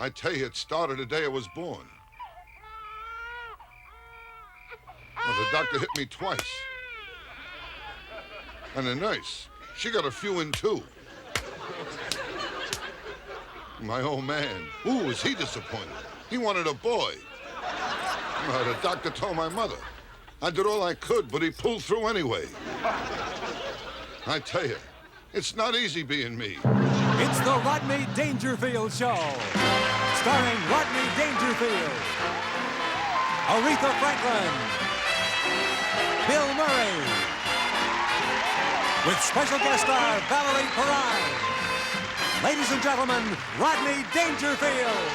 I tell you, it started the day I was born. Well, the doctor hit me twice. And the nurse, she got a few in too. My old man, ooh, was he disappointed. He wanted a boy. Well, the doctor told my mother. I did all I could, but he pulled through anyway. I tell you, it's not easy being me. It's the Rodney Dangerfield Show, starring Rodney Dangerfield, Aretha Franklin, Bill Murray, with special guest star Valerie Perrine. Ladies and gentlemen, Rodney Dangerfield.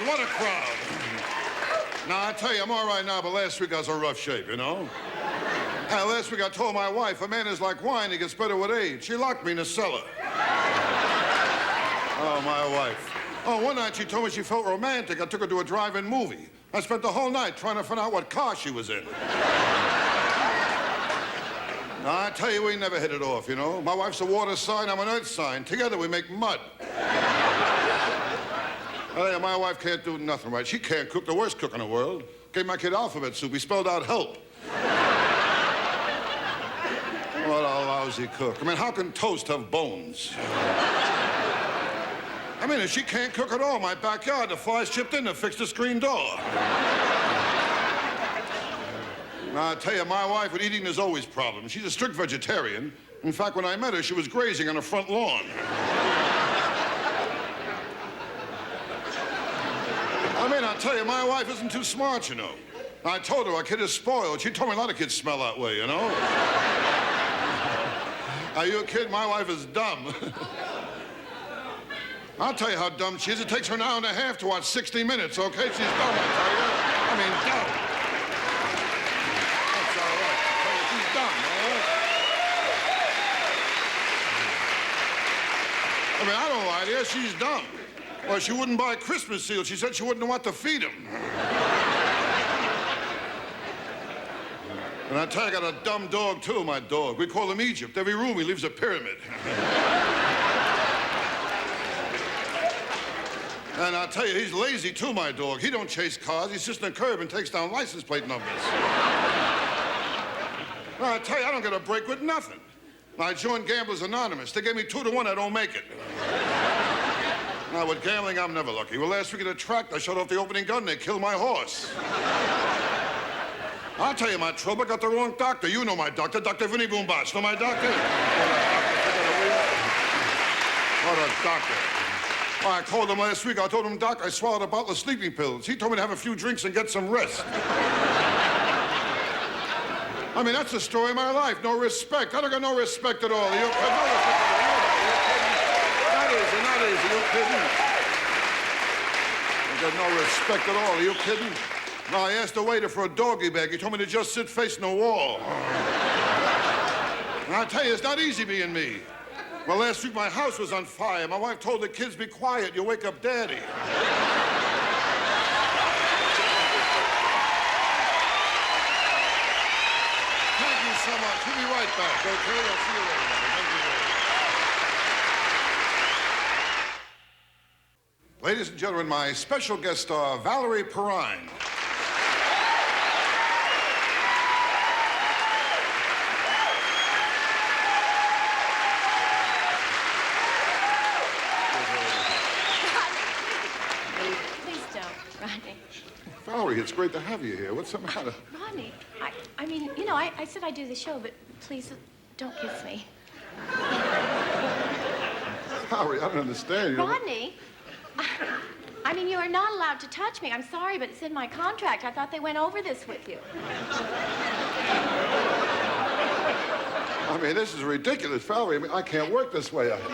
What a crowd. Now, I tell you, I'm all right now, but last week I was in rough shape, you know? Last week I told my wife, a man is like wine, he gets better with age. She locked me in the cellar. Oh, my wife. Oh, one night she told me she felt romantic. I took her to a drive-in movie. I spent the whole night trying to find out what car she was in. Now, I tell you, we never hit it off, you know? My wife's a water sign, I'm an earth sign. Together we make mud. My wife can't do nothing right. She can't cook, the worst cook in the world. Gave my kid alphabet soup. He spelled out help. What a lousy cook. I mean, how can toast have bones? I mean, if she can't cook at all, my backyard, the flies chipped in to fix the screen door. Now, I tell you, my wife with eating is always problems. She's a strict vegetarian. In fact, when I met her, she was grazing on the front lawn. I mean, I'll tell you, my wife isn't too smart, you know. I told her our kid is spoiled. She told me a lot of kids smell that way, you know. Are you a kid? My wife is dumb. I'll tell you how dumb she is. It takes her an hour and a half to watch 60 Minutes, okay? She's dumb, I tell you. I mean, dumb. That's all right. I tell you, she's dumb, all right? I mean, I don't lie to you. She's dumb. Well, she wouldn't buy Christmas seals. She said she wouldn't know what to feed him. And I tell you, I got a dumb dog, too, my dog. We call him Egypt. Every room he leaves a pyramid. And I tell you, he's lazy, too, my dog. He don't chase cars. He sits on the curb and takes down license plate numbers. Well, I tell you, I don't get a break with nothing. I joined Gamblers Anonymous. They gave me 2 to 1. I don't make it. Now, with gambling, I'm never lucky. Well, last week at a track, I shut off the opening gun and they killed my horse. I'll tell you my trouble. I got the wrong doctor. You know my doctor, Dr. Vinny Boombosh. Know my doctor? What a doctor. Well, I called him last week. I told him, Doc, I swallowed a bottle of sleeping pills. He told me to have a few drinks and get some rest. I mean, that's the story of my life. No respect. I don't got no respect at all. You got no respect at all. Not easy, you kidding? I got no respect at all, are you kidding? No, I asked the waiter for a doggy bag. He told me to just sit facing the wall. And I tell you, it's not easy being me. Well, last week my house was on fire. My wife told the kids, be quiet, you'll wake up Daddy. Thank you so much. We'll be right back, okay? I'll see you later. Thank you very much. Ladies and gentlemen, my special guest star, Valerie Perrine. Please don't, Rodney. Valerie, it's great to have you here. What's the matter? Rodney, I mean, you know, I said I'd do the show, but please don't kiss me. Valerie, I don't understand. Rodney, I mean, you are not allowed to touch me. I'm sorry, but it's in my contract. I thought they went over this with you. I mean, this is ridiculous, Valerie. I mean, I can't work this way. Rodney!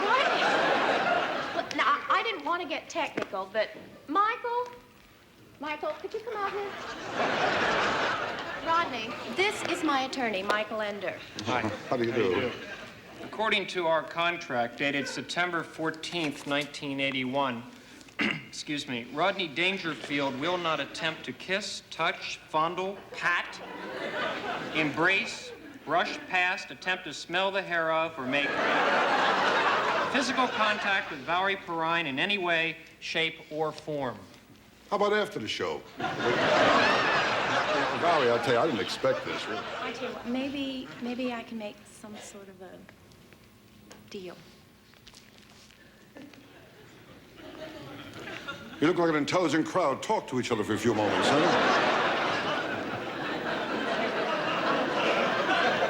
Look, now, I didn't want to get technical, but Michael, could you come out here? Rodney, this is my attorney, Michael Ender. Hi. How do you do? According to our contract dated September 14th, 1981, excuse me, Rodney Dangerfield will not attempt to kiss, touch, fondle, pat, embrace, brush past, attempt to smell the hair of, or make physical contact with Valerie Perrine in any way, shape, or form. How about after the show? Valerie, I'll tell you, I didn't expect this, really. I tell you what, maybe I can make some sort of a deal. You look like an intelligent crowd. Talk to each other for a few moments, huh?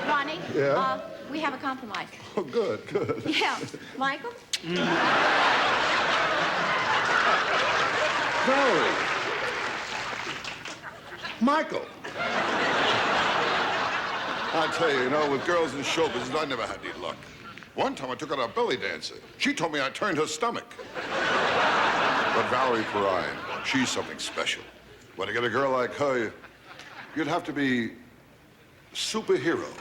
Ronnie? Yeah? We have a compromise. Oh, good, good. Yeah. Michael? Valerie. Michael. I tell you, with girls in show business, I never had any luck. One time I took out a belly dancer. She told me I turned her stomach. But Valerie Perrine, she's something special. When you get a girl like her, you'd have to be superhero.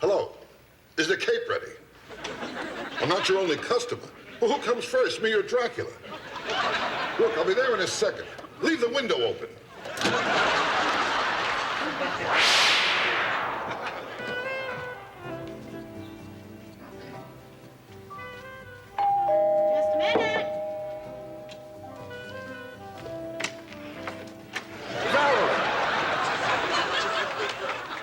Hello. Is the cape ready? I'm not your only customer. Well, who comes first, me or Dracula? Look, I'll be there in a second. Leave the window open. Just a minute. Valerie!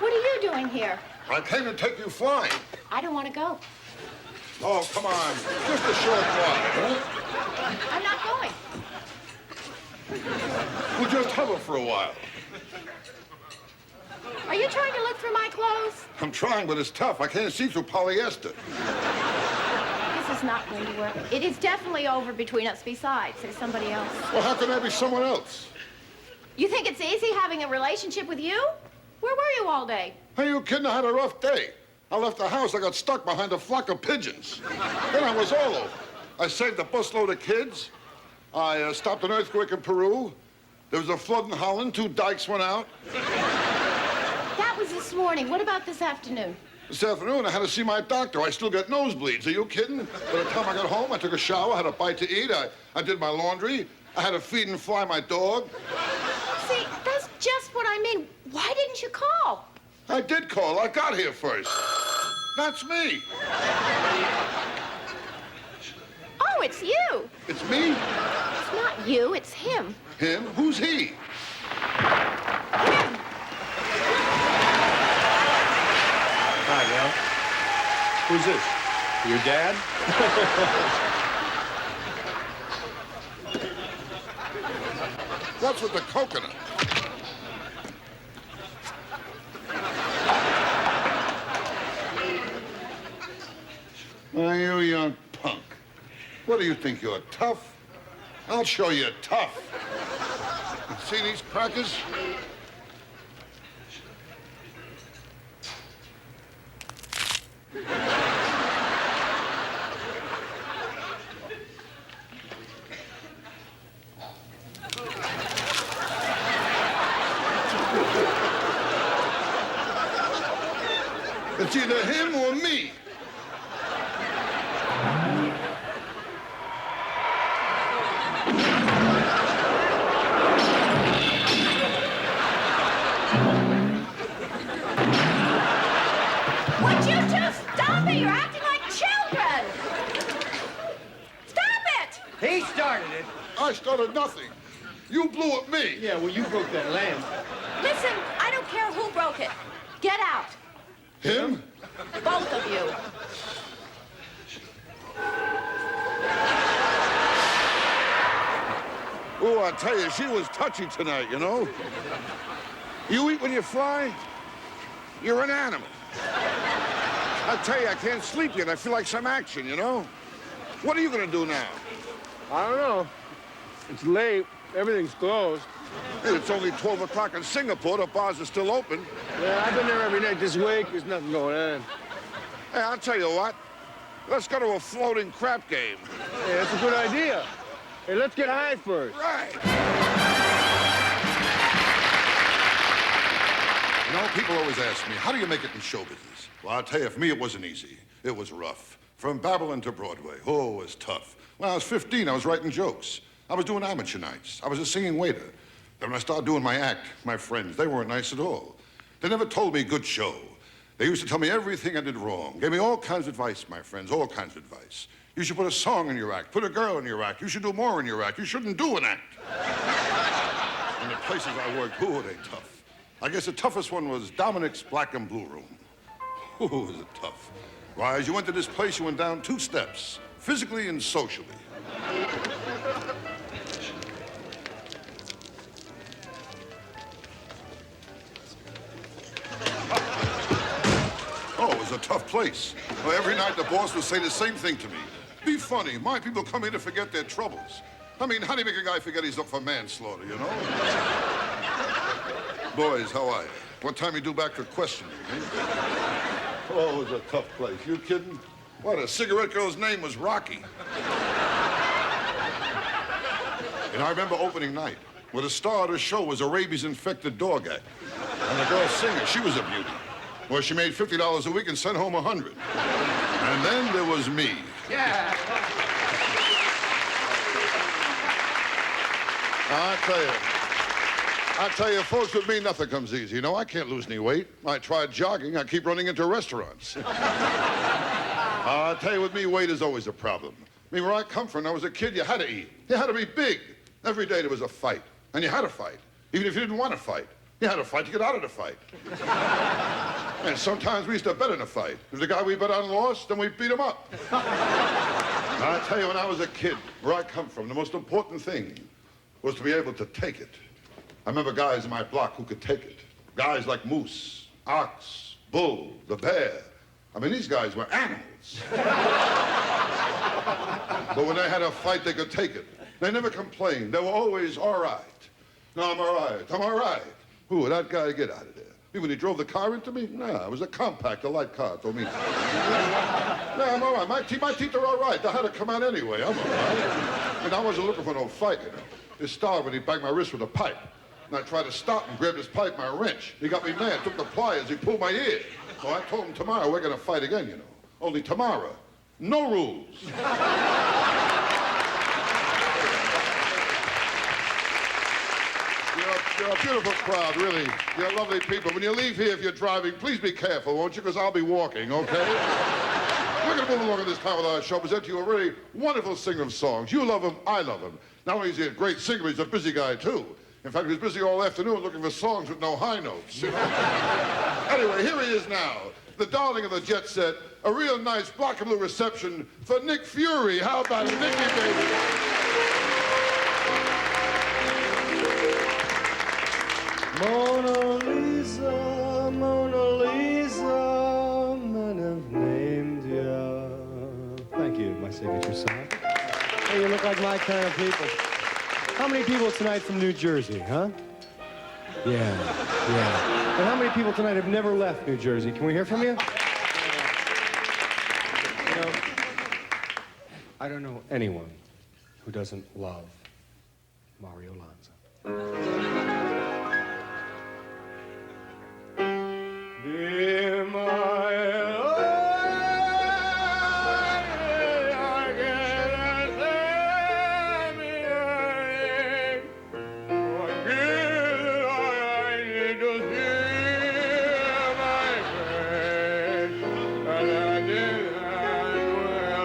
What are you doing here? I came to take you flying. I don't want to go. Oh, come on. Just a short ride, huh? I'm not going. We'll just hover for a while. Are you trying to look through my clothes? I'm trying, but it's tough. I can't see through polyester. This is not going to work. It is definitely over between us. Besides, there's somebody else. Well, how can there be someone else? You think it's easy having a relationship with you? Where were you all day? Are you kidding? I had a rough day. I left the house. I got stuck behind a flock of pigeons. Then I was all over. I saved a busload of kids. I stopped an earthquake in Peru. There was a flood in Holland. 2 dikes went out. That was this morning. What about this afternoon? This afternoon, I had to see my doctor. I still get nosebleeds. Are you kidding? By the time I got home, I took a shower, had a bite to eat. I did my laundry. I had to feed and fly my dog. See, that's just what I mean. Why didn't you call? I did call. I got here first. That's me. Oh, it's you. It's me? It's not you, it's him. Him? Who's he? Him. Hi, Val. Who's this? Your dad? What's with the coconut? Why, you young punk. What do you think, you're tough? I'll show you tough. See these crackers? It's either him or me. Would you two stop it? You're acting like children. Stop it! He started it. I started nothing. You blew at me. Yeah, well, you broke that lamp. Listen, I don't care who broke it. Get out. Him? Both of you. Oh, I tell you, she was touchy tonight, you know? You eat when you fly, you're an animal. I tell you, I can't sleep yet. I feel like some action, you know? What are you gonna do now? I don't know. It's late. Everything's closed. Hey, it's only 12 o'clock in Singapore. The bars are still open. Yeah, I've been there every night this week. There's nothing going on. Hey, I'll tell you what. Let's go to a floating crap game. Yeah, that's a good idea. Hey, let's get high first. Right. You know, people always ask me, how do you make it in show business? Well, I'll tell you, for me, it wasn't easy. It was rough. From Babylon to Broadway, oh, it was tough. When I was 15, I was writing jokes. I was doing amateur nights. I was a singing waiter. Then when I started doing my act, my friends, they weren't nice at all. They never told me good show. They used to tell me everything I did wrong. Gave me all kinds of advice, my friends, all kinds of advice. You should put a song in your act, put a girl in your act. You should do more in your act. You shouldn't do an act. And the places I worked, who were they tough? I guess the toughest one was Dominic's Black and Blue Room. Who was it tough? Why, as you went to this place, you went down 2 steps, physically and socially. Oh, it was a tough place. Well, every night the boss would say the same thing to me. Be funny. My people come here to forget their troubles. I mean, how do you make a guy forget he's up for manslaughter, you know? Boys, how are you? What time you due back for questioning, eh? Oh, it was a tough place. You kidding? What, a cigarette girl's name was Rocky. And I remember opening night, where the star of the show was a rabies-infected dog act. And the girl singer, she was a beauty. Well, she made $50 a week and sent home 100. And then there was me. Yeah. I tell you, folks, with me, nothing comes easy. You know, I can't lose any weight. I tried jogging. I keep running into restaurants. I tell you, with me, weight is always a problem. I mean, where I come from, when I was a kid, you had to eat. You had to be big. Every day there was a fight. And you had to fight, even if you didn't want to fight. You had to fight to get out of the fight. And sometimes we used to bet in a fight. If the guy we bet on lost, then we beat him up. I tell you, when I was a kid, where I come from, the most important thing was to be able to take it. I remember guys in my block who could take it. Guys like Moose, Ox, Bull, the Bear. I mean, these guys were animals. But when they had a fight, they could take it. They never complained. They were always all right. No, I'm all right. I'm all right. Ooh, that guy, get out of there. When he drove the car into me? Nah, it was a compact, a light car. Told me. Nah, I'm all right. My teeth are all right. They had to come out anyway. I'm all right. And I wasn't looking for no fight, you know. This star, when he banged my wrist with a pipe. And I tried to stop him, grabbed his pipe, my wrench. He got me mad, took the pliers, he pulled my ear. So I told him tomorrow we're gonna fight again, you know. Only tomorrow. No rules. You're a beautiful crowd, really. You're lovely people. When you leave here, if you're driving, please be careful, won't you? Because I'll be walking, okay? We're going to move along at this time with our show, present to you a really wonderful singer of songs. You love him, I love him. Not only is he a great singer, he's a busy guy, too. In fact, he was busy all afternoon looking for songs with no high notes. Anyway, here he is now, the darling of the jet set, a real nice black and blue reception for Nick Fury. How about it, Nicky, baby? Mona Lisa, men have named you. Thank you, my signature song. Hey, you look like my kind of people. How many people tonight from New Jersey, huh? Yeah. And how many people tonight have never left New Jersey? Can we hear from you? You know, I don't know anyone who doesn't love Mario Lanza. Dear my Lord, I cannot tell me your name. Forgive I need to hear my praise. And I did that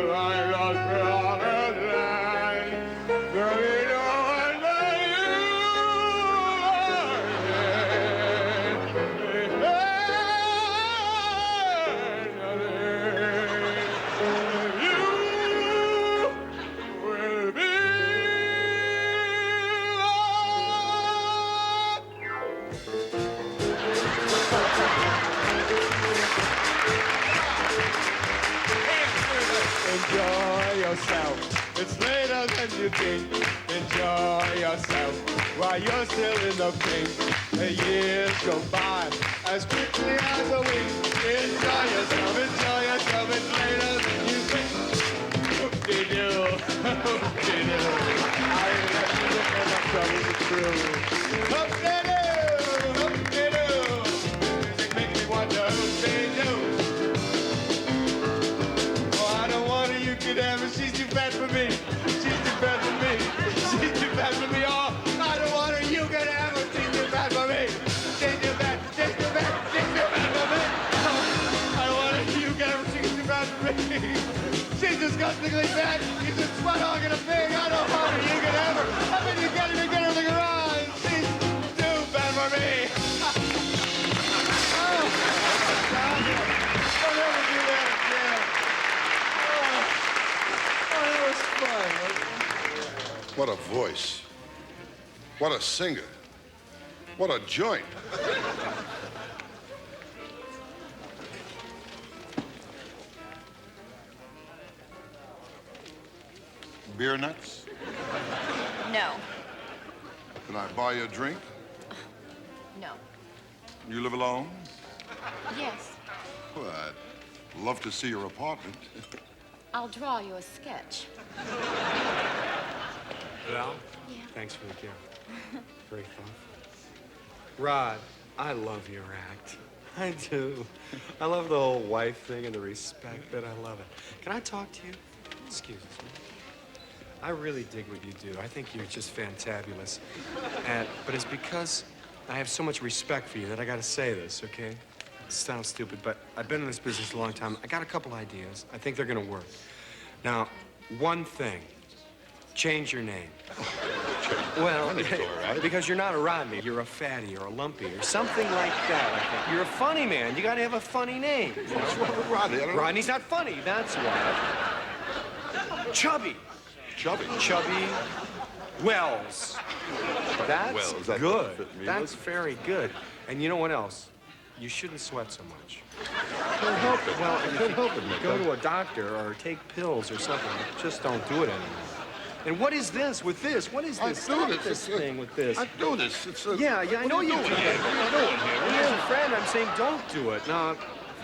well, I lost promised land. Girl, you know I love you. Enjoy yourself. It's later than you think. Enjoy yourself while you're still in the pink. The years go by as quickly as a wink. Enjoy yourself. It's later than you think. Whoop-de-doo, whoop-de-doo. disgustingly bad. He's a sweat hog and a pig. I know how you can ever. I bet you can't even get her in the garage. She's too bad for me. Oh, stop it. Don't ever do that again. Oh, that was fun. What a voice. What a singer. What a joint. Beer nuts? No. Can I buy you a drink? No. You live alone? Yes. Well, I'd love to see your apartment. I'll draw you a sketch. Val? Yeah. Thanks for the gift. Very thoughtful. Rod, I love your act. I do. I love the whole wife thing and the respect bit. I love it. Can I talk to you? Excuse me. I really dig what you do. I think you're just fantabulous. But it's because I have so much respect for you that I gotta say this, okay? It sounds stupid, but I've been in this business a long time. I got a couple ideas. I think they're gonna work. Now, one thing. Change your name. Well, because you're not a Rodney. You're a Fatty or a Lumpy or something like that, I think. You're a funny man. You gotta have a funny name. What's wrong with Rodney? I don't know. Rodney's not funny, that's why. Chubby. Chubby. Chubby Wells. That's Wells, that good. doesn't fit me, That's does it? very good. And you know what else? You shouldn't sweat so much. Can't help it. Well, I if can't you help it, Nick. go to a doctor or take pills or something, just don't do it anymore. And what is this with this? What is I this? do Stop this. this It's, thing with this. I do this. It's a... Yeah, I know you do. What are you doing here? As a friend, I'm saying don't do it. Now,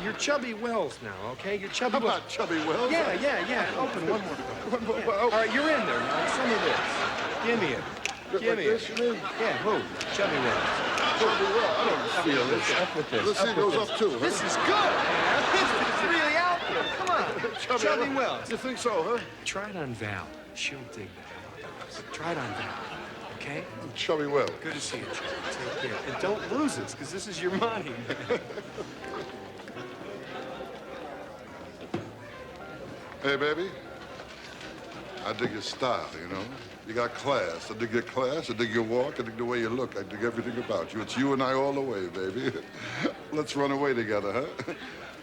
you're Chubby Wells now, okay? You're Chubby How Wells. about Chubby Wells? Yeah. Open one more. Yeah. All right, you're in there now. Some of this. Give me it. Just Give like me this, it. you mean? Yeah, who? Chubby Wells. Chubby Wells. I don't feel this. Up with this. This thing goes up too, huh? This is good, man. This is really out there. Come on. Chubby Wells. You think so, huh? Try it on Val. She'll dig the hell out of this. Try it on Val. Okay? Chubby Wells. Good to see you, Chubby. Take care. And don't lose this, because this is your money. Hey, baby. I dig your style, you know? You got class. I dig your class. I dig your walk. I dig the way you look. I dig everything about you. It's you and I all the way, baby. Let's run away together, huh?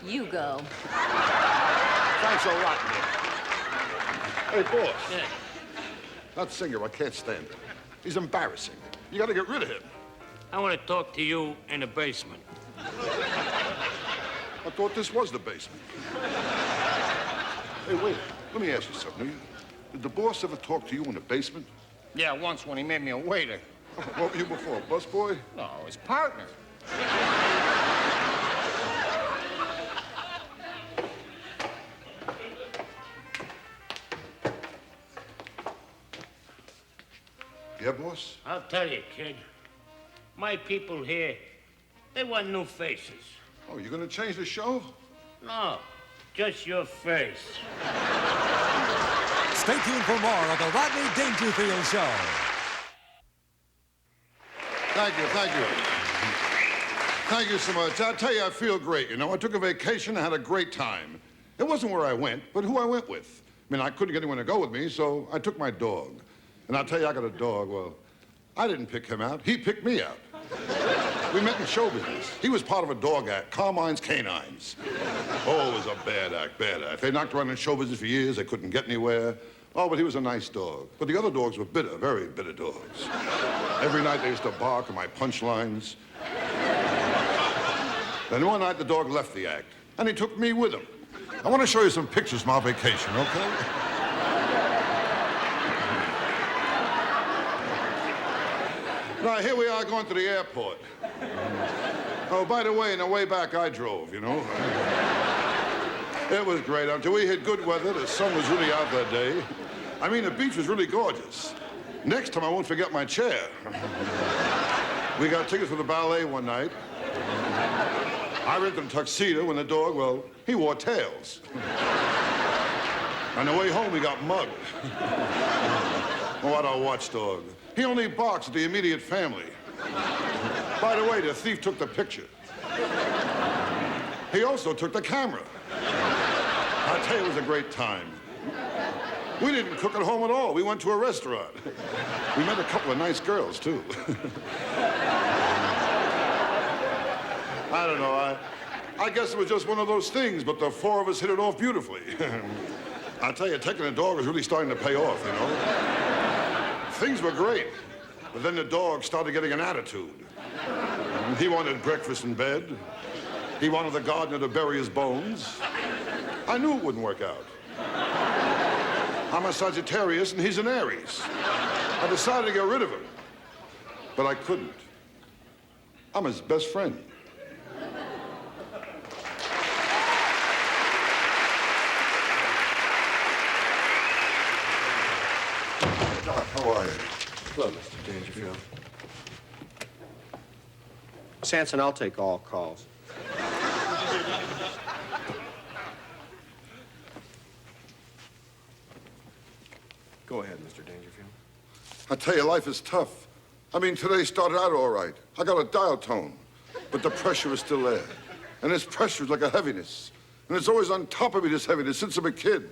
You go. Thanks a lot, Nick. Hey, boss. Yeah. That singer, I can't stand him. He's embarrassing. You gotta get rid of him. I want to talk to you in the basement. I thought this was the basement. Hey, wait. Let me ask you something. Did the boss ever talk to you in the basement? Yeah, once when he made me a waiter. What were you before, busboy? No, his partner. Yeah, boss? I'll tell you, kid. My people here, they want new faces. Oh, you gonna change the show? No, just your face. Stay tuned for more of the Rodney Dangerfield Show. Thank you, thank you. Thank you so much. I tell you, I feel great, you know. I took a vacation, I had a great time. It wasn't where I went, but who I went with. I mean, I couldn't get anyone to go with me, so I took my dog. And I'll tell you, I got a dog. Well, I didn't pick him out. He picked me out. We met in show business. He was part of a dog act, Carmine's Canines. Oh, it was a bad act, bad act. They knocked around in show business for years. They couldn't get anywhere. Oh, but he was a nice dog. But the other dogs were bitter, very bitter dogs. Every night they used to bark at my punchlines. Then one night the dog left the act, and he took me with him. I want to show you some pictures from our vacation, okay? Now, here we are going to the airport. Oh, by the way, on the way back, I drove, you know. It was great. Until we hit good weather, the sun was really out that day. I mean, the beach was really gorgeous. Next time, I won't forget my chair. We got tickets for the ballet one night. I rented a tuxedo, and the dog, well, he wore tails. On the way home, we got mugged. Oh, what a watchdog. He only barks at the immediate family. By the way, the thief took the picture. He also took the camera. I tell you, it was a great time. We didn't cook at home at all. We went to a restaurant. We met a couple of nice girls, too. I don't know. I guess it was just one of those things, but the four of us hit it off beautifully. I tell you, taking a dog is really starting to pay off, you know? Things were great, but then the dog started getting an attitude. He wanted breakfast in bed. He wanted the gardener to bury his bones. I knew it wouldn't work out. I'm a Sagittarius and he's an Aries. I decided to get rid of him, but I couldn't. I'm his best friend. Doc, how are you? Hello, Mr. Dangerfield. Sanson, I'll take all calls. Go ahead, Mr. Dangerfield. I tell you, life is tough. I mean, today started out all right. I got a dial tone, but the pressure is still there. And this pressure is like a heaviness. And it's always on top of me, this heaviness, since I'm a kid.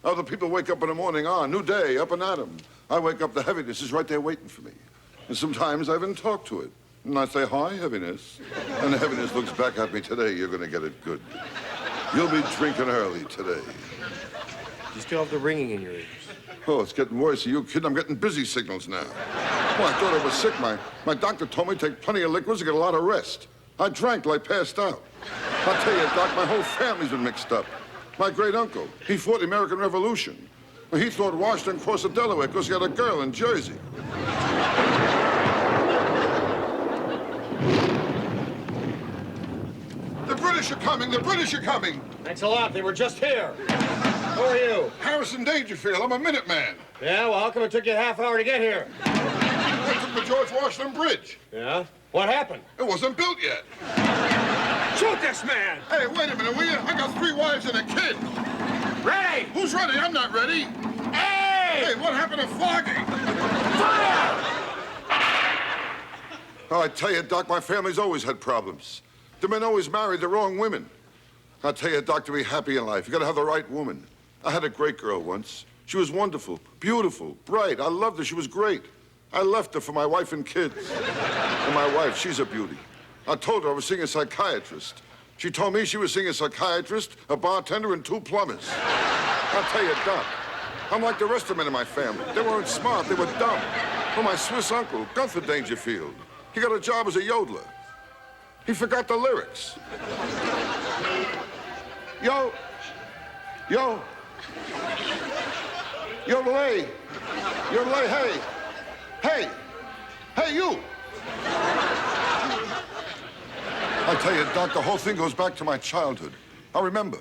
Other people wake up in the morning, new day, up and at 'em. I wake up, the heaviness is right there waiting for me. And sometimes I even talk to it. And I say, hi, heaviness. And the heaviness looks back at me, today you're gonna get it good. You'll be drinking early today. You still have the ringing in your ears. Oh, it's getting worse. Are you kidding? I'm getting busy signals now. Well, I thought I was sick. My doctor told me to take plenty of liquids and get a lot of rest. I drank till I passed out. I'll tell you, Doc, my whole family's been mixed up. My great-uncle, he fought the American Revolution. Well, he thought Washington crossed the Delaware because he had a girl in Jersey. The British are coming! The British are coming! Thanks a lot. They were just here. Who are you? Harrison Dangerfield. I'm a Minuteman. Yeah, well, how come it took you a half hour to get here? I took the George Washington Bridge. Yeah? What happened? It wasn't built yet. Shoot this man! Hey, wait a minute, will you? I got 3 wives and a kid. Ready! Who's ready? I'm not ready. Hey! Hey, what happened to flogging? Fire! Oh, I tell you, Doc, my family's always had problems. The men always married the wrong women. I tell you, Doc, to be happy in life, you gotta have the right woman. I had a great girl once. She was wonderful, beautiful, bright. I loved her. She was great. I left her for my wife and kids. And my wife, she's a beauty. I told her I was seeing a psychiatrist. She told me she was seeing a psychiatrist, a bartender, and 2 plumbers. I'll tell you, Doc, I'm like the rest of the men in my family. They weren't smart, they were dumb. Well, my Swiss uncle, Gunther Dangerfield, he got a job as a yodeler. He forgot the lyrics. Yo, yodelay, yodelay, hey, hey, hey, you. I tell you, Doc, the whole thing goes back to my childhood. I remember.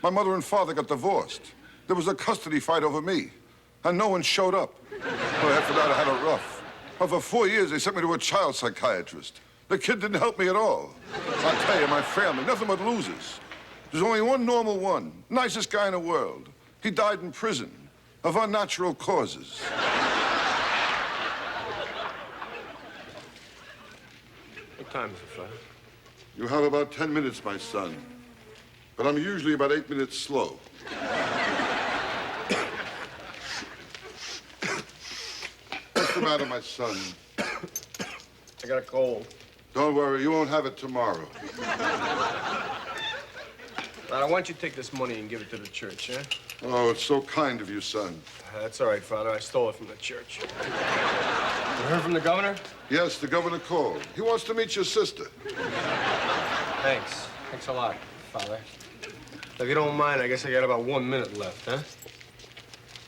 My mother and father got divorced. There was a custody fight over me, and no one showed up. Well, after that, I had it rough. For 4 years, they sent me to a child psychiatrist. The kid didn't help me at all. I tell you, my family, nothing but losers. There's only one normal one, nicest guy in the world. He died in prison of unnatural causes. What time is it, Flash? You have about 10 minutes, my son. But I'm usually about 8 minutes slow. What's the matter, my son? I got a cold. Don't worry, you won't have it tomorrow. I want you to take this money and give it to the church, yeah? Oh, it's so kind of you, son. That's all right, Father. I stole it from the church. You heard from the governor? Yes, the governor called. He wants to meet your sister. Thanks. Thanks a lot, Father. If you don't mind, I guess I got about 1 minute left, huh?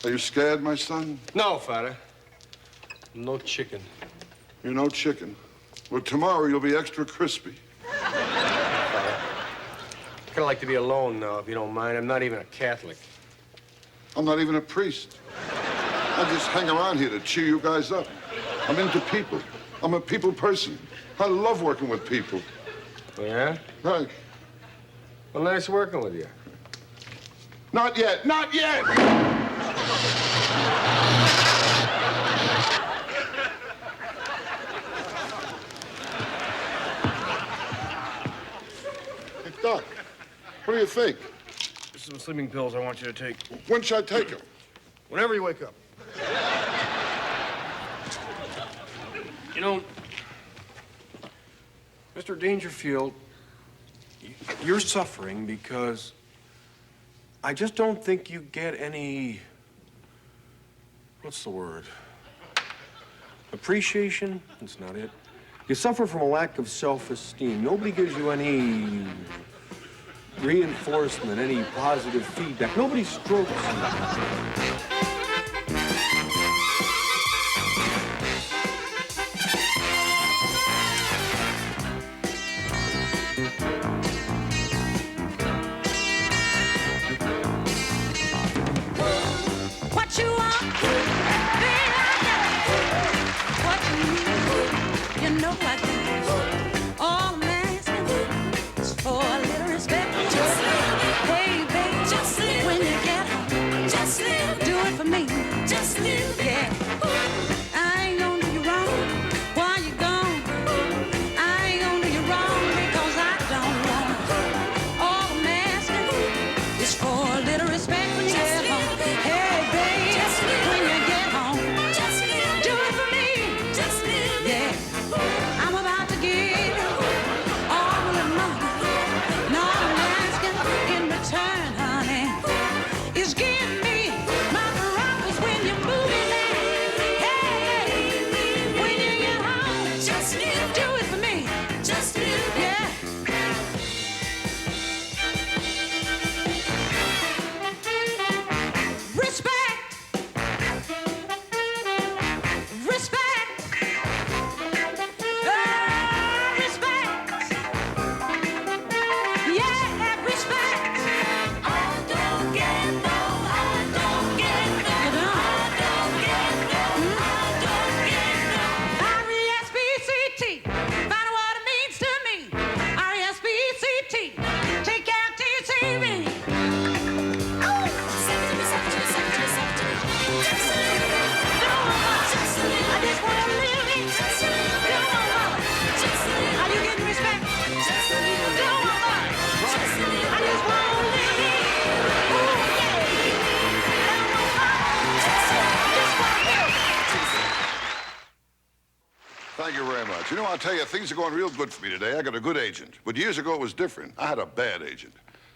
Are you scared, my son? No, Father. No chicken. You're no chicken. Well, tomorrow you'll be extra crispy. I'd kind of like to be alone now, if you don't mind. I'm not even a Catholic. I'm not even a priest. I just hang around here to cheer you guys up. I'm into people. I'm a people person. I love working with people. Yeah? Right. Well, nice working with you. Not yet. Not yet! Hey, Doc, what do you think? some sleeping pills I want you to take. When should I take them? Whenever you wake up. You know, Mr. Dangerfield, you're suffering because I just don't think you get any, what's the word? Appreciation? That's not it. You suffer from a lack of self-esteem. Nobody gives you any reinforcement, any positive feedback. Nobody strokes you. What you want, baby, I got it. What you need, you know I do. All I'm asking is for a little respect. Hey, baby, when you get home, do it for me. Yeah. I ain't gonna do you wrong while you're gone. I ain't gonna do you wrong because I don't want it. All I'm asking is for a little respect when you get home. Hey, baby, when you get home, do it for me. Yeah. I'm about to give you all the money. And all I'm asking in return, honey, is give me my Caracas when you're moving in. Hey, when you get home, do it for me. Yeah. Respect. Respect. Respect. Yeah, respect. I don't get no, I don't get no, I don't get no, I don't get no. R-E-S-P-C-T, find what it means to me. R-E-S-P-C-T, take out T-C-V. Thank you very much. You know, I'll tell you, things are going real good for me today. I got a good agent. But years ago, it was different. I had a bad agent.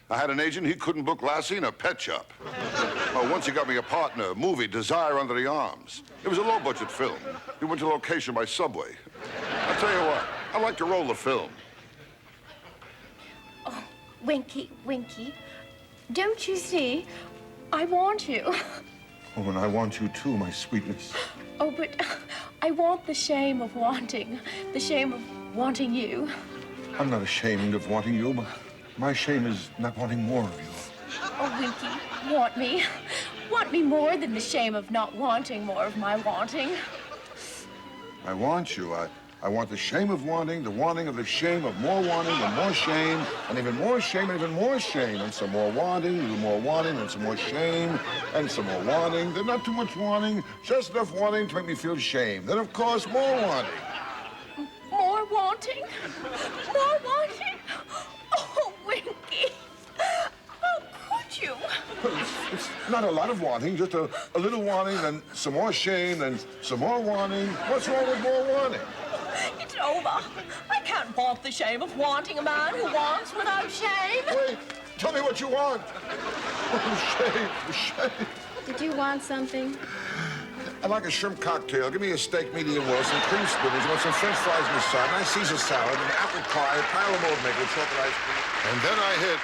I had an agent, he couldn't book Lassie in a pet shop. Oh, once he got me a partner, a movie, Desire Under the Arms. It was a low-budget film. We went to location by subway. I'll tell you what, I like to roll the film. Oh, Winky, don't you see? I want you. Oh, and I want you too, my sweetness. Oh, but I want the shame of wanting. The shame of wanting you. I'm not ashamed of wanting you, but my shame is not wanting more of you. Oh, Winky, want me. Want me more than the shame of not wanting more of my wanting. I want you. I want the shame of wanting, the wanting of the shame of more wanting, and more shame, and even more shame, and even more shame, and some more wanting, even more wanting, and some more shame, and some more wanting. Then not too much wanting, just enough wanting to make me feel shame. Then, of course, more wanting. More wanting? More wanting? Oh, Winky. How could you? It's not a lot of wanting, just a little wanting, then some more shame, then some more wanting. What's wrong with more wanting? It's over. I can't want the shame of wanting a man who wants without shame. Wait, tell me what you want. Oh, shame. Did you want something? I like a shrimp cocktail. Give me a steak medium well, some cream spinach, I want some French fries on the side, nice Caesar salad, an apple pie, a pile of mold maker, chocolate ice cream. And then I hit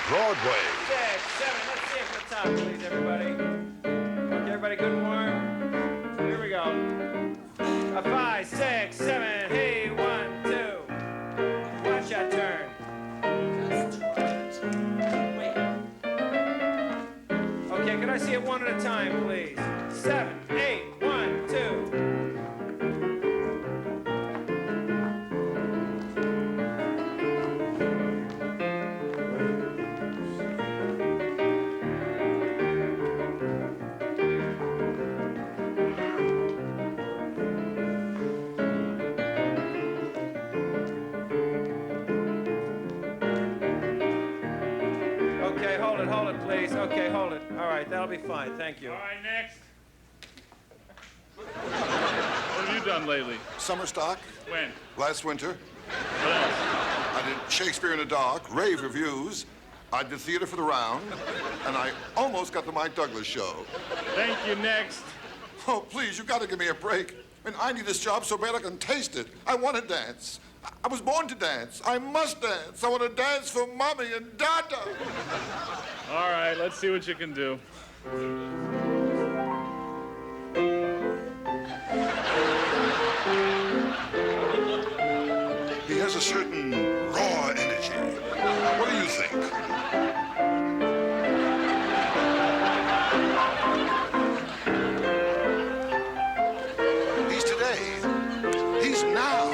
Broadway. 6, 7, let's see if the top, please, everybody. Okay, everybody good and warm? Here we go. A 5, 6, 7, hey, 1, 2. Watch that turn. Okay, can I see it one at a time, please? 7, 8, 1, 2. Okay, hold it. hold it, please. Okay, hold it. All right, that'll be fine. Thank you. All right, next. What have you done lately? Summer stock. When? Last winter. What else? I did Shakespeare in the Dark, rave reviews. I did theater for the round, and I almost got the Mike Douglas show. Thank you, next. Oh, please, you gotta give me a break. I mean, I need this job so bad I can taste it. I want to dance. I was born to dance. I must dance. I want to dance for Mommy and Dada. All right, let's see what you can do. He has a certain raw energy. What do you think? He's today. He's now.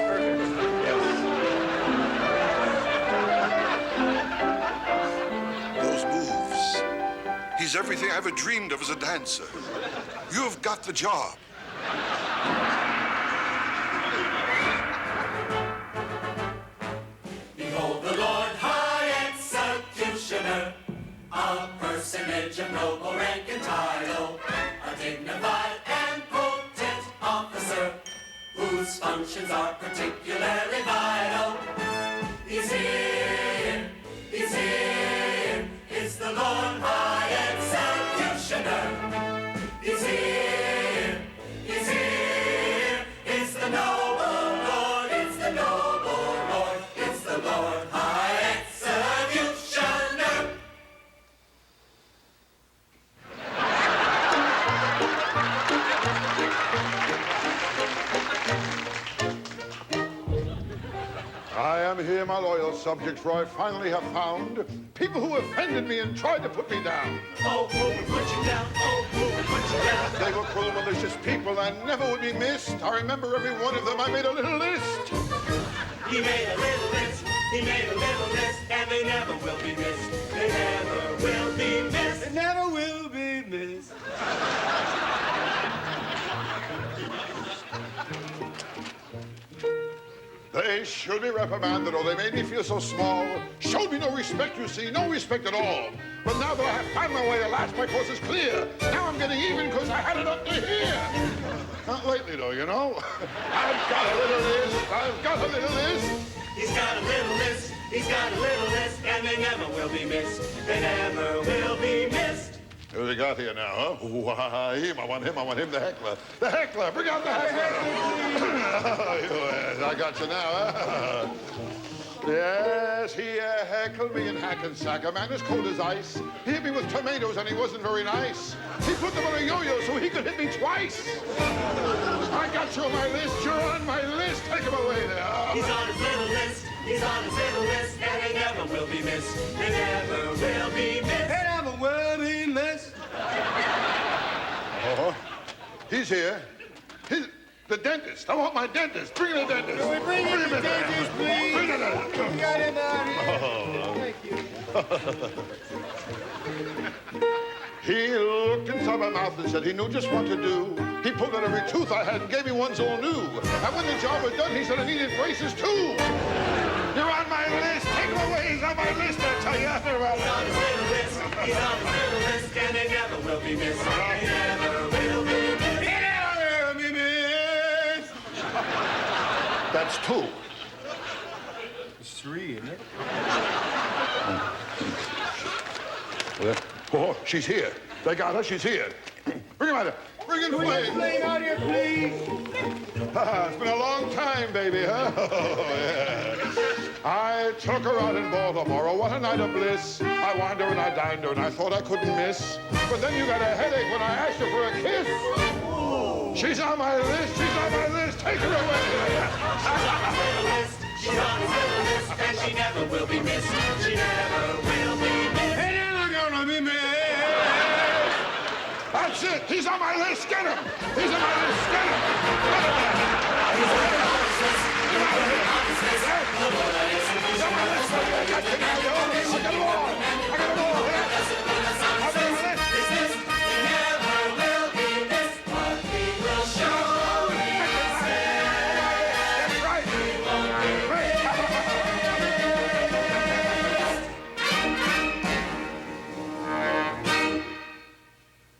Those moves. He's everything I ever dreamed of as a dancer. You've got the job. Behold the Lord High Executioner, a personage of noble rank and title, a dignified and potent officer, whose functions are particularly vital. He's here, it's the Lord High Executioner. He's here, it's the noble Lord, it's the noble Lord, it's the Lord High Executioner. I am here, my loyal subjects, for I finally have found people who offended me and tried to put me down. Oh, who would put you down? Oh, who would put you down? They were cruel, malicious people and never would be missed. I remember every one of them. I made a little list. He made a little list, he made a little list, and they never will be missed. They never will be missed. It never will be missed. They should be reprimanded, or they made me feel so small. Showed me no respect, you see, no respect at all. But now that I have found my way, alas, my course is clear. Now I'm getting even because I had it up to here. Not lately, though, you know. I've got a little list. I've got a little list. He's got a little list, he's got a little list, and they never will be missed. They never will be missed. Who they got here now, huh? Why, him. I want him, the heckler. The heckler, bring out the heckler. Yes, I got you now, huh? Yes, he heckled me in Hackensack, a man as cold as ice. He hit me with tomatoes and he wasn't very nice. He put them on a yo-yo so he could hit me twice. I got you on my list, you're on my list. Take him away there. He's on his little list, he's on his little list, and they never will be missed. They never will be missed. They never will be missed. Uh-huh. He's here. He's the dentist. I want my dentist. Bring the dentist. Can we bring in the dentist, please? Bring the dentist. We got him out here. Thank you. He looked inside my mouth and said he knew just what to do. He pulled out every tooth I had and gave me ones all new. And when the job was done, he said I needed braces too. You're on my list. Take him away. He's on my list, I tell you. He's on his little list, he's on his little list, and they never will be missed. They never will be missed. They never will be missed. That's two. It's three, isn't it? Oh, she's here. They got her. She's here. Bring him out here. Bring him Plane out here, please. It's been a long time, baby, huh? Oh, yeah. I took her out in Baltimore. Oh, what a night of bliss. I wined her and I dined her and I thought I couldn't miss. But then you got a headache when I asked her for a kiss. She's on my list. She's on my list. Take her away. She's on his little list, and she never will be missed. She never will be missed. They never gonna be missed. That's it. He's on my list. Get him. He's on my list. Get him. He's on his list. He's on his list. He's on my list. I got him all. I got him all. He never will be missed, but we will show his That's right.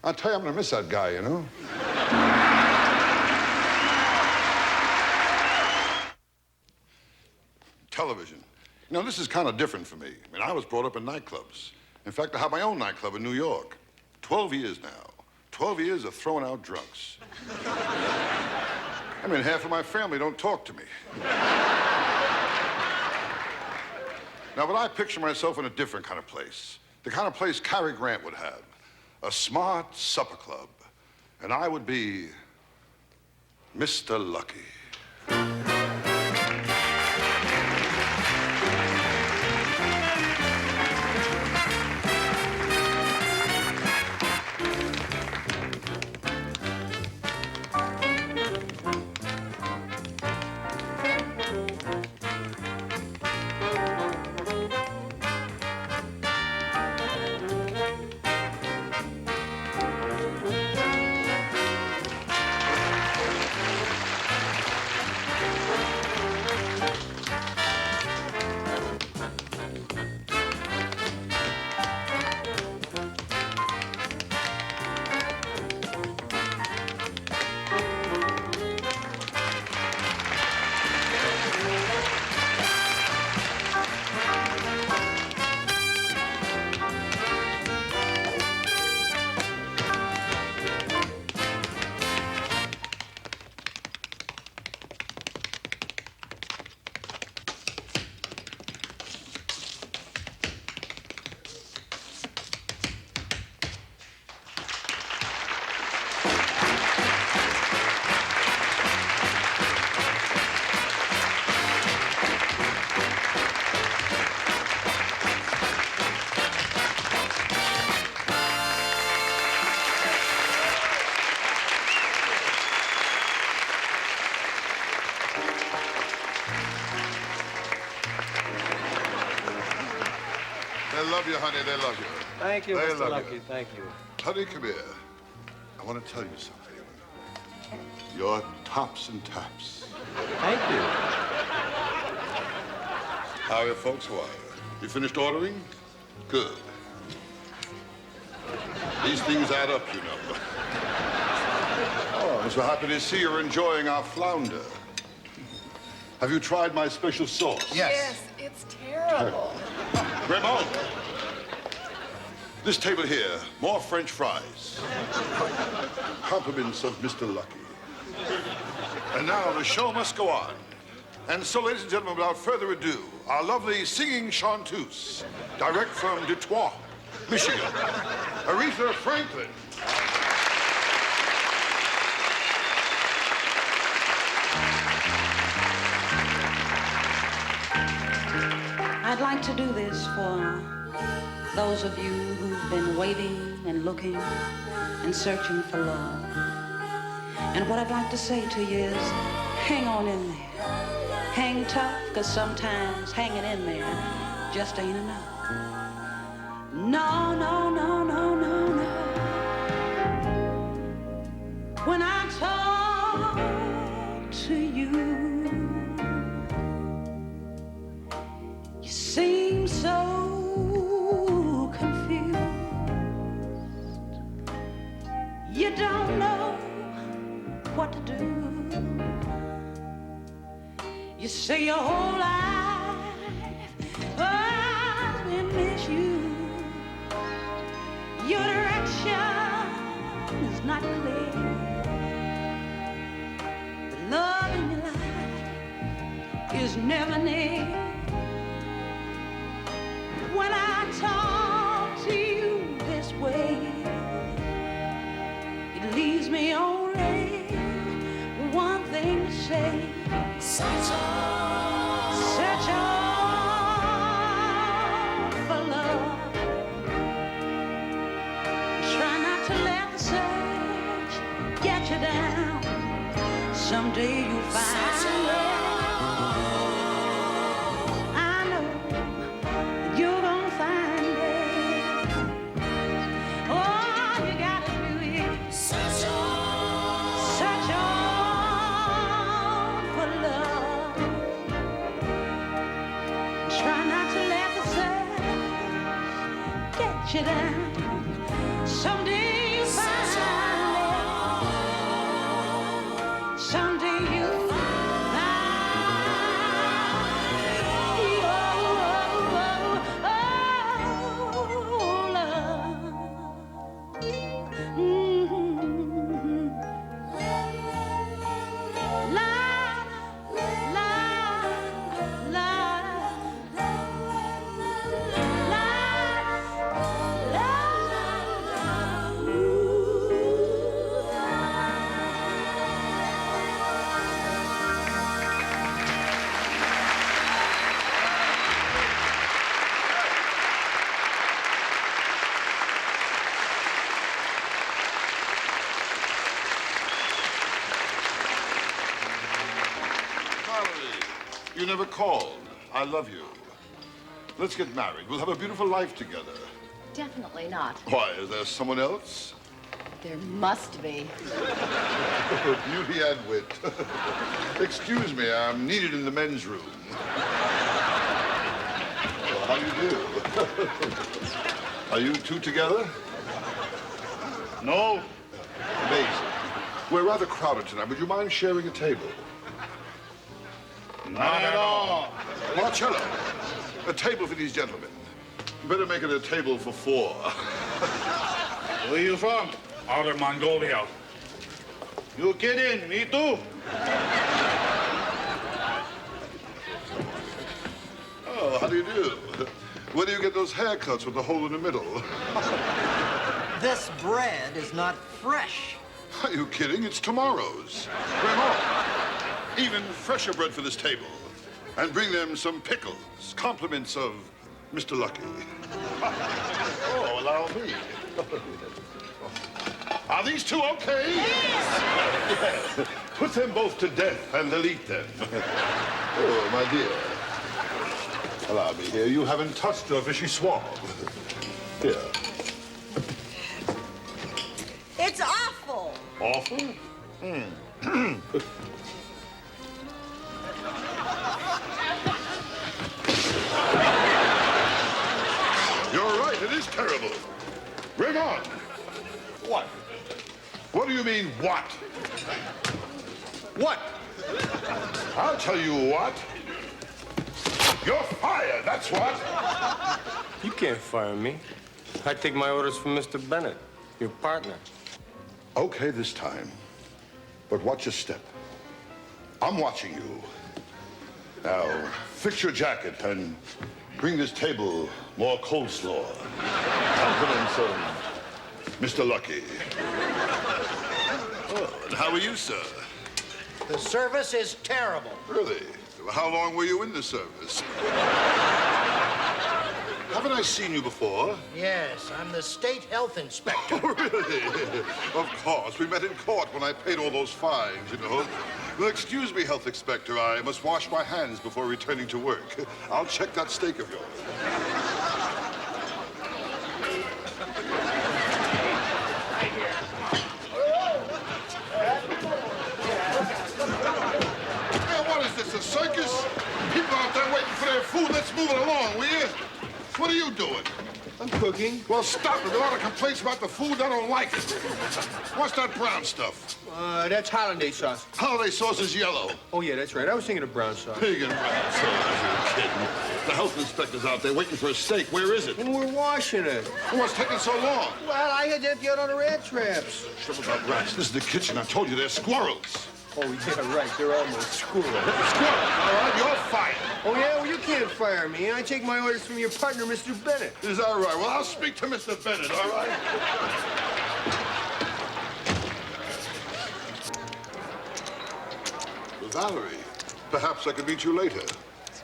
I tell you, I'm gonna miss that guy, you know? Television. You know, this is kind of different for me. I mean, I was brought up in nightclubs. In fact, I have my own nightclub in New York. 12 years now. 12 years of throwing out drunks. I mean, half of my family don't talk to me. Now, but I picture myself in a different kind of place. The kind of place Cary Grant would have. A smart supper club. And I would be Mr. Lucky. They love you, honey. They love you. Thank you, They Mr. love Lucky. you. Thank you. Honey, come here. I want to tell you something. You're tops and taps. Thank you. How are your folks? How are you? You finished ordering? Good. These things add up, you know. Oh, I'm so happy to see you're enjoying our flounder. Have you tried my special sauce? Yes, it's terrible. Raymond, this table here, more French fries. Compliments of Mr. Lucky. And now the show must go on. And so, ladies and gentlemen, without further ado, our lovely singing chanteuse, direct from Detroit, Michigan, Aretha Franklin. I'd like to do this for those of you who've been waiting and looking and searching for love. And what I'd like to say to you is, hang on in there. Hang tough, because sometimes hanging in there just ain't enough. No, no, no, no, no, no. When I talk to you, you seem so confused. You don't know what to do. You say your whole life has been misused. Your direction is not clear. The love in your life is never near. When I talk to you this way, it leaves me only one thing to say. Search on for love. Try not to let the search get you down. Someday you'll find love. I know that you're gonna find it. All you gotta do is search on for love. Try not to let the search get you down. Someday you'll find never called. I love you. Let's get married. We'll have a beautiful life together. Definitely not. Why, is there someone else? There must be. Beauty and wit. Excuse me, I'm needed in the men's room. Well, how do you do? Are you two together? No. Amazing. We're rather crowded tonight. Would you mind sharing a table? Not at all. Marcello, a table for these gentlemen. Better make it a table for four. Where you from? Outer Mongolia. You kidding? Me too. Oh, how do you do? Where do you get those haircuts with the hole in the middle? This bread is not fresh. Are you kidding? It's tomorrow's. Bring on. Even fresher bread for this table. And bring them some pickles. Compliments of Mr. Lucky. Oh, allow me. Are these two okay? Yes. Put them both to death and delete them. Oh, my dear. Allow me here. You haven't touched a fishy swab. Here. It's awful. Awful? You're right, it is terrible. Bring on. What? What do you mean, what? What? I'll tell you what. You're fired, that's what. You can't fire me. I take my orders from Mr. Bennett, your partner. Okay this time, but watch your step. I'm watching you. Now, fix your jacket and bring this table more coleslaw. Compliments of Mr. Lucky. Oh, and how are you, sir? The service is terrible. Really? How long were you in the service? Haven't I seen you before? Yes, I'm the state health inspector. Oh, really? Of course. We met in court when I paid all those fines, you know. Well, excuse me, health inspector. I must wash my hands before returning to work. I'll check that steak of yours. Hey, what is this, a circus? People out there waiting for their food. Let's move it along, will you? What are you doing? I'm cooking. Well, stop it. There are a lot of complaints about the food. I don't like it. What's that brown stuff? That's hollandaise sauce. Holiday sauce is yellow. Oh, yeah, that's right. I was thinking of brown sauce. Pig and brown sauce. You're kidding. The health inspector's out there waiting for a steak. Where is it? And we're washing it. What's taking so long? Well, I had to empty out all the rat traps. Stuff about rats. This is the kitchen. I told you they're squirrels. Oh, yeah, right. They're almost squirrels. Squirrels, all right? You're fired. Oh, yeah? Well, you can't fire me. I take my orders from your partner, Mr. Bennett. Is that right? Well, I'll speak to Mr. Bennett, all right? Valerie, perhaps I could meet you later.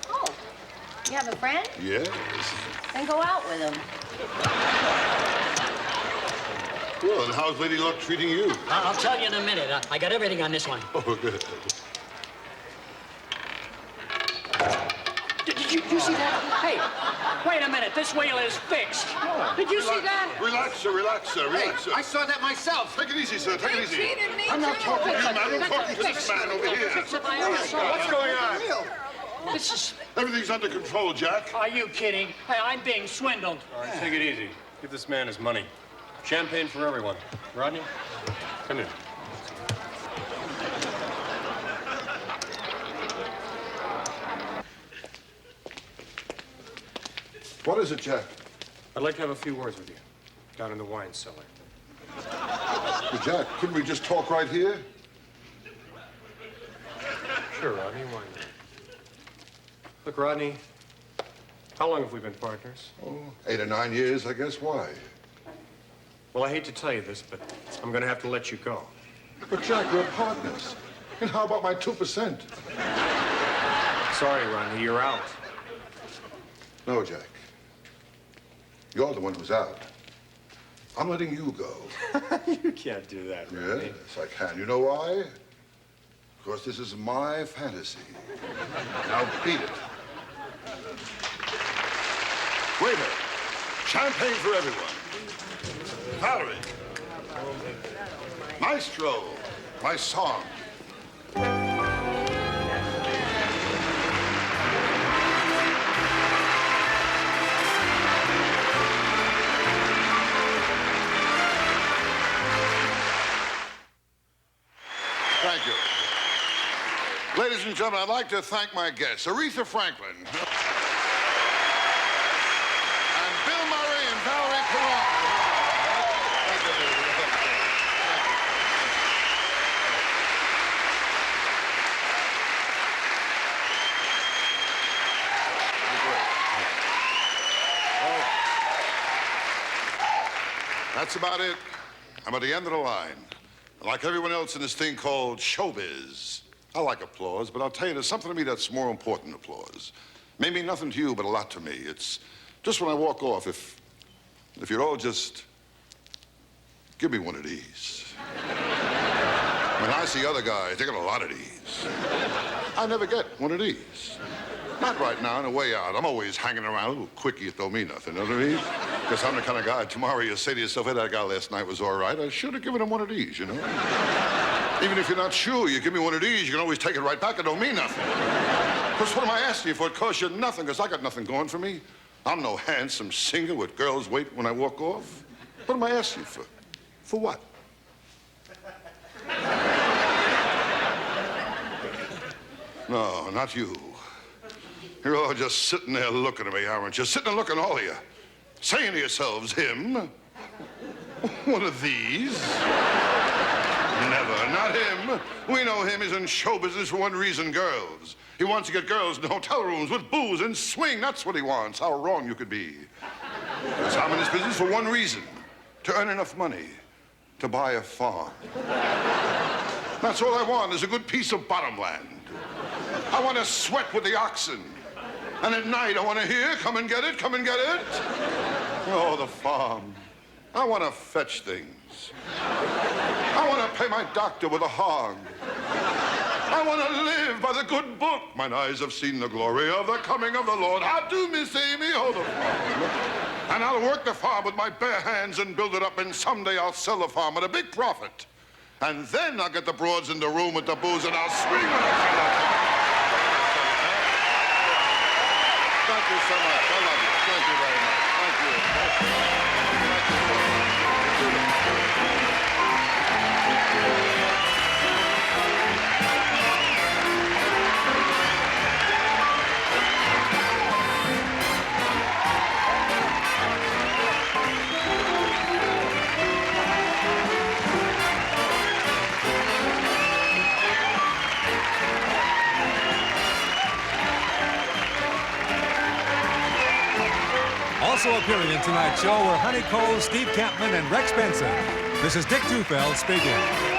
Oh, you have a friend? Yes. Then go out with him. Well, and how's Lady Luck treating you? I'll tell you in a minute. I got everything on this one. Oh, good. Did you see that? Hey, wait a minute. This wheel is fixed. Did you see that? Relax, sir, relax, sir, relax, sir. I saw that myself. Take it easy, sir, take it easy. cheated me, I'm not too. talking to you, man. I'm talking to this man over here. What's going on? This is... Everything's under control, Jack. Are you kidding? Hey, I'm being swindled. All right, take it easy. Give this man his money. Champagne for everyone. Rodney, come here. What is it, Jack? I'd like to have a few words with you. Down in the wine cellar. Well, Jack, couldn't we just talk right here? Sure, Rodney, why not? Look, Rodney, how long have we been partners? Oh, 8 or 9 years, I guess. Why? Well, I hate to tell you this, but I'm going to have to let you go. But, Jack, we're partners. And how about my 2%? Sorry, Rodney, you're out. No, Jack. You're the one who's out. I'm letting you go. You can't do that, Rodney. Yes, I can. You know why? Because this is my fantasy. Now beat it. Waiter, champagne for everyone. Valerie. Maestro, my song. Thank you. Ladies and gentlemen, I'd like to thank my guests, Aretha Franklin, and Bill Murray and Valerie Perron. Thank you, baby. Well, that's about it. I'm at the end of the line. Like everyone else in this thing called showbiz. I like applause, but I'll tell you, there's something to me that's more important than applause. May mean nothing to you, but a lot to me. It's just when I walk off, if you'd all just give me one of these. When I see other guys, they got a lot of these. I never get one of these. Not right now, on the way out. I'm always hanging around, a little quickie, it don't mean nothing, you know what I mean? Because I'm the kind of guy, tomorrow you say to yourself, hey, that guy last night was all right. I should have given him one of these, you know? Even if you're not sure, you give me one of these, you can always take it right back. It don't mean nothing. Because what am I asking you for? It costs you nothing, because I got nothing going for me. I'm no handsome singer with girls wait when I walk off. What am I asking you for? For what? No, not you. You're all just sitting there looking at me, aren't you? Sitting and looking, all of you. Saying to yourselves, him? One of these? Never, not him. We know him. He's in show business for one reason, girls. He wants to get girls in hotel rooms with booze and swing. That's what he wants. How wrong you could be. Because I'm in this business for one reason. To earn enough money to buy a farm. That's all I want is a good piece of bottomland. I want to sweat with the oxen. And at night, I want to hear, come and get it, come and get it. Oh, the farm. I want to fetch things. I want to pay my doctor with a hog. I want to live by the good book. Mine eyes have seen the glory of the coming of the Lord. How do, Miss Amy? Oh, the farm. And I'll work the farm with my bare hands and build it up, and someday I'll sell the farm at a big profit. And then I'll get the broads in the room with the booze, and I'll swing when I sell it. Thank you so much. I love you. Thank you very much. Thank you. Thank you. Also appearing in tonight's show were Honey Cole, Steve Campman, and Rex Benson. This is Dick Tufeld speaking.